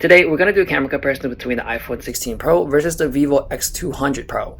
Today, we're going to do a camera comparison between the iPhone 16 Pro versus the Vivo X200 Pro.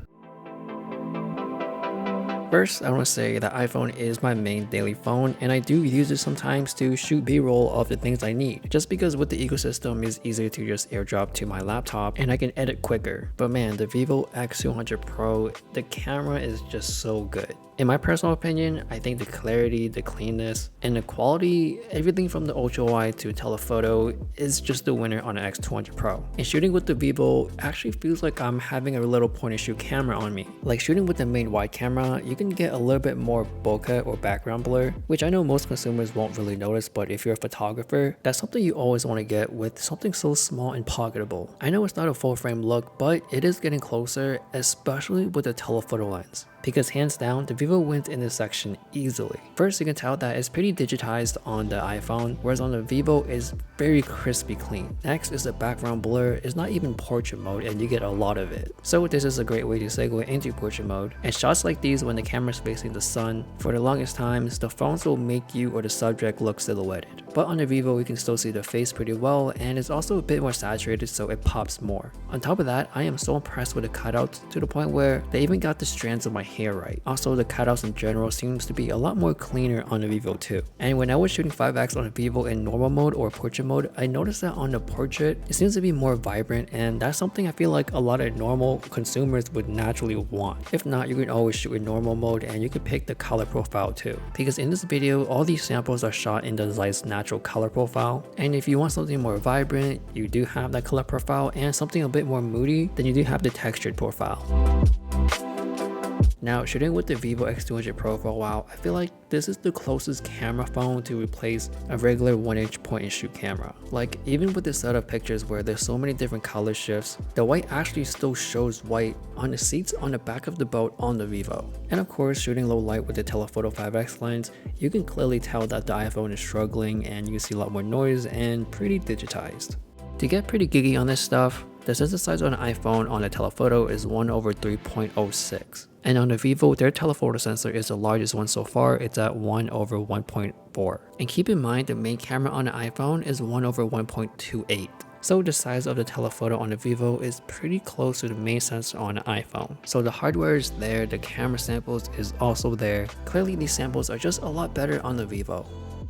First, I want to say that iPhone is my main daily phone, and I do use it sometimes to shoot B-roll of the things I need, just because with the ecosystem it's easier to just airdrop to my laptop and I can edit quicker. But man, the Vivo X200 Pro, the camera is just so good. In my personal opinion, I think the clarity, the cleanness, and the quality, everything from the ultra wide to telephoto is just the winner on the X200 Pro. And shooting with the Vivo actually feels like I'm having a little point and shoot camera on me. Like shooting with the main wide camera, you can get a little bit more bokeh or background blur, which I know most consumers won't really notice, but if you're a photographer, that's something you always want to get with something so small and pocketable. I know it's not a full frame look, but it is getting closer, especially with the telephoto lens. Because hands down, the Vivo wins in this section easily. First, you can tell that it's pretty digitized on the iPhone, whereas on the Vivo is very crispy clean. Next is the background blur. It's not even portrait mode and you get a lot of it. So this is a great way to segue into portrait mode. And shots like these when the camera is facing the sun, for the longest times, the phones will make you or the subject look silhouetted. But on the Vivo, you can still see the face pretty well, and it's also a bit more saturated, so it pops more. On top of that, I am so impressed with the cutouts to the point where they even got the strands of my hair right. Also, the cutouts in general seems to be a lot more cleaner on the Vivo too. And when I was shooting 5x on the Vivo in normal mode or portrait mode, I noticed that on the portrait, it seems to be more vibrant, and that's something I feel like a lot of normal consumers would naturally want. If not, you can always shoot in normal mode and you can pick the color profile too. Because in this video, all these samples are shot in the Zeiss's natural color profile. And if you want something more vibrant, you do have that color profile, and something a bit more moody, then you do have the textured profile. Now, shooting with the Vivo X200 Pro for a while, I feel like this is the closest camera phone to replace a regular 1-inch point and shoot camera. Like, even with this set of pictures where there's so many different color shifts, the white actually still shows white on the seats on the back of the boat on the Vivo. And of course, shooting low light with the telephoto 5x lens, you can clearly tell that the iPhone is struggling and you see a lot more noise and pretty digitized. To get pretty geeky on this stuff, the sensor size on an iPhone on the telephoto is 1/3.06. And on the Vivo, their telephoto sensor is the largest one so far, it's at 1/1.4. And keep in mind, the main camera on the iPhone is 1/1.28. So the size of the telephoto on the Vivo is pretty close to the main sensor on the iPhone. So the hardware is there, the camera samples is also there. Clearly these samples are just a lot better on the Vivo.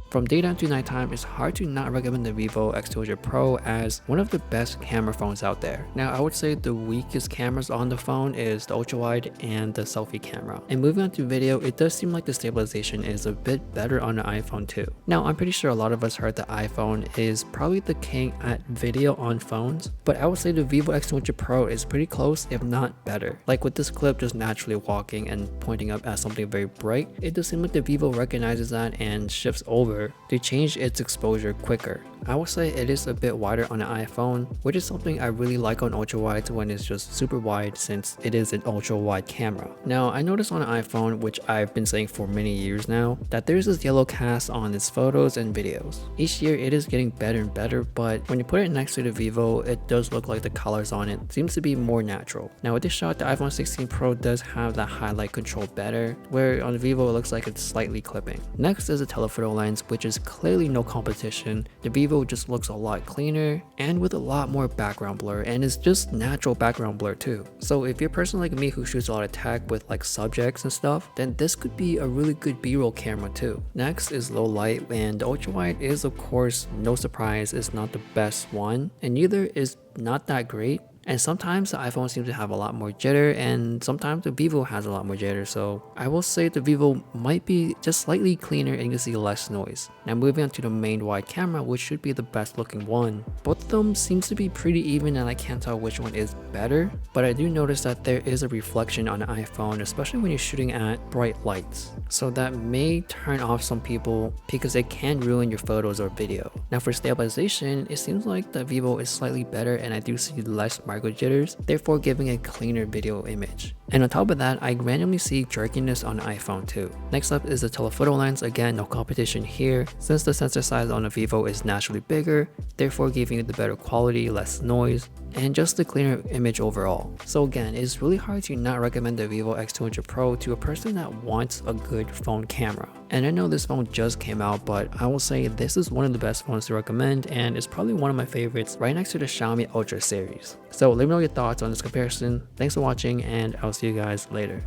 From daytime to nighttime, it's hard to not recommend the Vivo X200 Pro as one of the best camera phones out there. Now, I would say the weakest cameras on the phone is the ultra wide and the selfie camera. And moving on to video, it does seem like the stabilization is a bit better on the iPhone too. Now, I'm pretty sure a lot of us heard the iPhone is probably the king at video on phones, but I would say the Vivo X200 Pro is pretty close, if not better. Like with this clip just naturally walking and pointing up at something very bright, it does seem like the Vivo recognizes that and shifts over to change its exposure quicker. I would say it is a bit wider on the iPhone, which is something I really like on ultra wide when it's just super wide since it is an ultra wide camera. Now, I noticed on an iPhone, which I've been saying for many years now, that there's this yellow cast on its photos and videos. Each year it is getting better and better, but when you put it next to the Vivo, it does look like the colors on it seems to be more natural. Now with this shot, the iPhone 16 Pro does have that highlight control better, where on the Vivo it looks like it's slightly clipping. Next is the telephoto lens, which is clearly no competition. The Vivo just looks a lot cleaner and with a lot more background blur, and it's just natural background blur too. So if you're a person like me who shoots a lot of tech with like subjects and stuff, then this could be a really good B-roll camera too. Next is low light, and the ultra wide is, of course, no surprise, is not the best one, and neither is not that great. And sometimes the iPhone seems to have a lot more jitter, and sometimes the Vivo has a lot more jitter, so I will say the Vivo might be just slightly cleaner and you can see less noise. Now moving on to the main wide camera, which should be the best looking one. Both of them seems to be pretty even and I can't tell which one is better, but I do notice that there is a reflection on the iPhone, especially when you're shooting at bright lights. So that may turn off some people because it can ruin your photos or video. Now for stabilization, it seems like the Vivo is slightly better and I do see less micro jitters, therefore giving a cleaner video image. And on top of that, I randomly see jerkiness on the iPhone too. Next up is the telephoto lens. Again, no competition here, since the sensor size on the Vivo is naturally bigger, therefore giving you the better quality, less noise, and just a cleaner image overall. So again, it's really hard to not recommend the Vivo X200 Pro to a person that wants a good phone camera. And I know this phone just came out, but I will say this is one of the best phones to recommend, and it's probably one of my favorites right next to the Xiaomi Ultra series. So let me know your thoughts on this comparison. Thanks for watching, and I'll see you guys later.